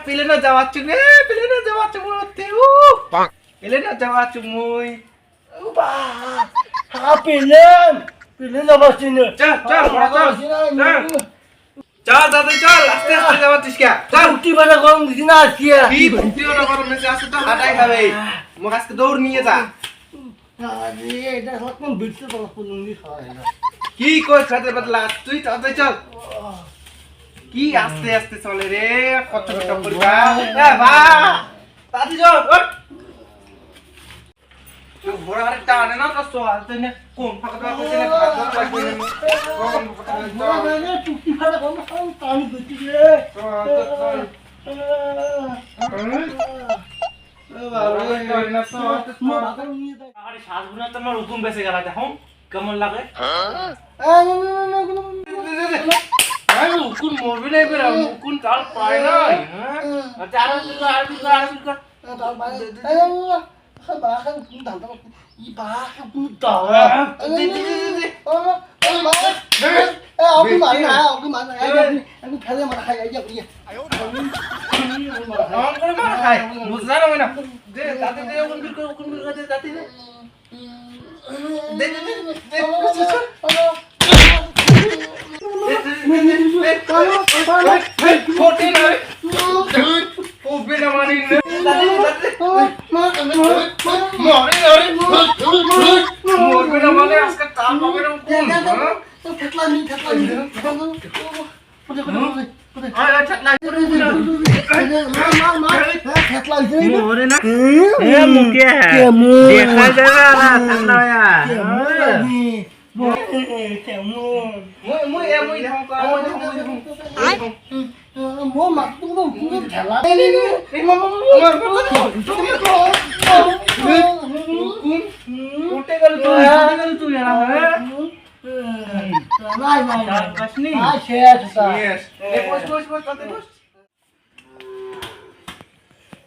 Pilih Jawa Cung pilih Jawa Cung pilih Jawa Cung pilih Jawa sini. চল আস্তে আস্তে যাওয়াচ্ছিস কে চল উঠি বানা গরম দিছি না আজকে কি ভুটিও না গরম দিছি আজকে তো হাঁটাই খাবে মোক আজকে দৌড় নিয়ে যা আরে এটা সত্যি বিটতে তো পুনুনি খায় না কি কই খাতে বদলা তুই তাড়াতাড়ি চল কি আস্তে আস্তে চলে রে কত কত করবা এ বা তাড়াতাড়ি চল ওঠ তুই ঘোড়া গাড়ি টানে না তো চল তুই না কোন ফাঁকা করছিস না ভাত লাগবে না কোন ফাঁকা না টুকি ফাড়া কোন কাম দিছি রে তোমার হুকুম বেঁচে গেল দেখো কেমন লাগে হুকুম মরবি না এবার হুকুম চাল পায় নাই বুঝলা না দে দাদি দে ওকুন বিল দে দাদি দে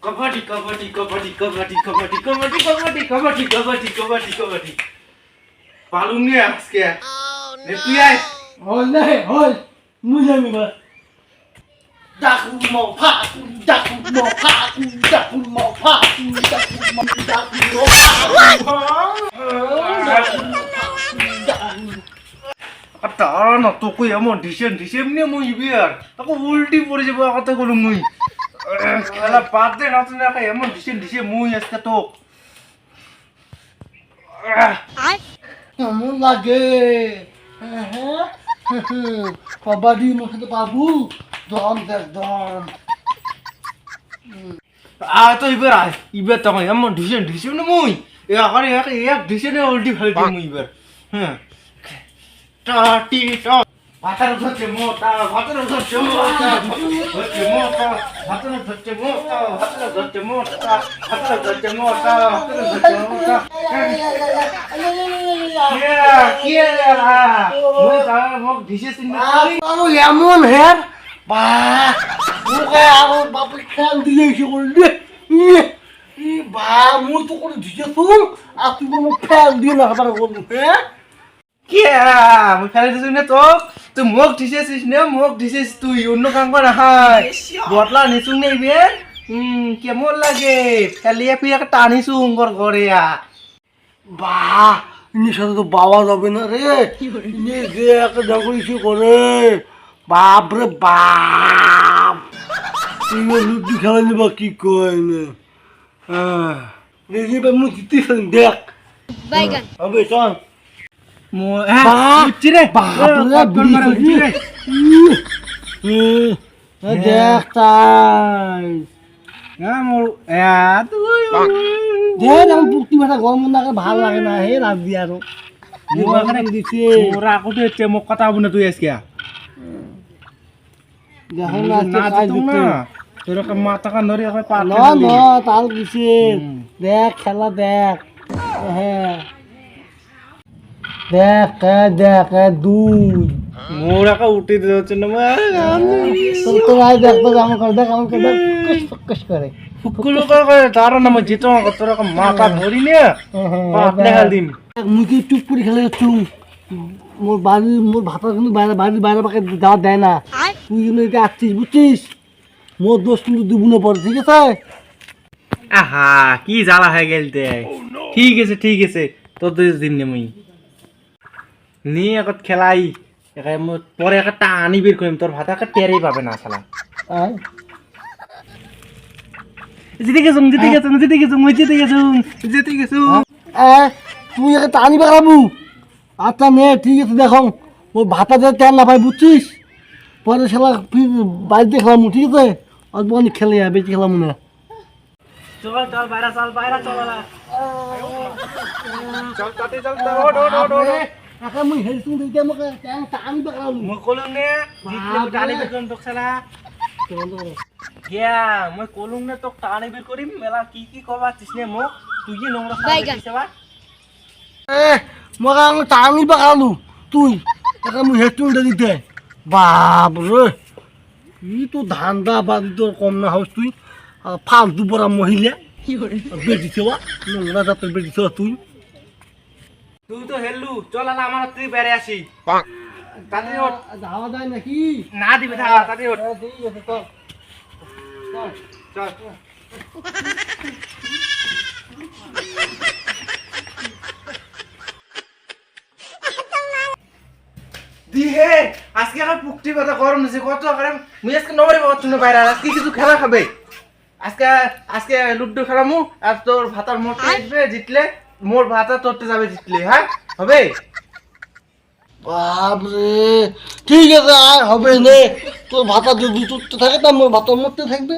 कबड्डी कबड्डी कबड्डी कबड्डी कबड्डी कबड्डी कबड्डी कबड्डी कबड्डी कबड्डी कबड्डी पालू नहीं आज क्या ने तू आए होल नहीं होल मुझे भी बस डाकू मो फाकू डाकू मो फाकू डाकू मो फाकू डाकू मो तारा ना तो कोई एमन डिसेम नहीं मुई बियार ताको उल्टी पड़े जाबो कत कलु मुई খেলা বাদ দে না তুই না এমন ডিসে মুই আজকে তো কেমন লাগে কবাডি মুখে তো বাবু দম দেখ দম তো ইবার তো এমন ডিসে না মুই এক ডিসে না উল্টি ফেলে দিই মুই ইবার হ্যাঁ টি ট ভাতের ধরছে মোটা ভাতের ধরছে মোটা ধরছে মোটা ভাতের ধরছে মোটা ভাতের ধরছে মোটা ভাতের ধরছে মোটা ভাতের ধরছে মোটা কি রা মুই তার মুখ দিছে সিনা আরো এমন হের বা মুখে আরো বাপে খেল দিয়েছি বললি ই বা মুই তো করে দিছে তুই আর তুই মুখ খেল দিয়ে না খাবার বল হ্যাঁ কি মুই ফেলে দিছি না তো তুই মুখ দিছিস না মুখ দিছিস তুই অন্য কাম কর হাই বটলা নিছুং নেই বে কেমন লাগে ফেলিয়া পিয়া টানিছুং ঘরে বা ইনির সাথে তো বাবা যাবে না রে ইনি যে একটা জঙ্গলিশি করে বাপ রে বাপ ইনি লুডু খেলা নিবা কি কয় না দেখি বা মুই জিতিস দেখ হবে চল দেখ তাই পুক্তি ভাষা গরম লাগে ভাল লাগে না হে রাত দিয়ে আৰু মোরা আকৌ মোক কথা হব না তুই আজকে তোর মাথা কান ধরে তাল দিছে দেখ খেলা দেখ হ্যাঁ দেখ দেখ দুই মোরা কা উঠে দিতে হচ্ছে না তোর তো ভাই দেখ তো আমার দেখ ফক্কস করে ফুকুলো করে তার নাম যেত তোর মাথা ধরি নে আপনি হাল দিন মুই কি চুপ করে খেলে যাচ্ছু মোর ভাতা কিন্তু বাড়ির বাইরে পাকে যাওয়া দেয় না তুই কিন্তু এটা আসছিস বুঝছিস মোর দোষ কিন্তু দুগুণে পড়ে ঠিক আছে আহা কি জ্বালা হয়ে গেলতে ঠিক আছে তোর দিন নে মুই নি একত খেলাই পরে একটা টানি বের করিম তোর ভাতা একটা টেরেই পাবে না শালা জিতে গেছো তুই একে টানি বেড়াবু আচ্ছা নে ঠিক আছে দেখো ওই ভাতা যে তেল না পাই বুঝছিস পরে খেলা বাড়িতে খেলাম ঠিক আছে অল্প অনেক খেলে বেশি খেলাম না চল বাইরা চল আকা মুই হেলছু দিতে আমাকে টানি বেড়াবু মই কলুং নে জিতলে টানি বের করিম তোক শালা গিয়া মই কলুং নে তোক টানি বের করিম মেলা কি কবাছিস নে মোক তুই কি নোংরা সারা দিছে বা মই টানি বেড়ালু তুই একা মুই হেলছু দিতে বাপ রে ই তো ধান্দা বাদি তোর কম না হোস তুই ফালতু বড় মহিলা বেটি সেবা নোংরা জাতের বেটি সেবা তুই তুই তো হেললু চল না আমার তুই বেড়ে আসি তাড়াতাড়ি ওঠ যাওয়া যায় নাকি না দিবে তাড়াতাড়ি ওঠ ঠিক আছে চল চল দিহে আজকে আমার পুকটি কথা গরম হয়েছে কত করে মুই আজকে নবরে বাবা তুমি বাইরে আজকে কিছু খেলা খাবে আজকে লুডো খেলামু আর তোর ভাতার মোটে আসবে জিতলে মোর ভাতা তোরতে যাবে জিতলে হ্যাঁ হবে বাপরে ঠিক আছে আর হবে নে তোর ভাতা যদি তুলতে থাকে তা মোর ভাতার মধ্যে থাকবে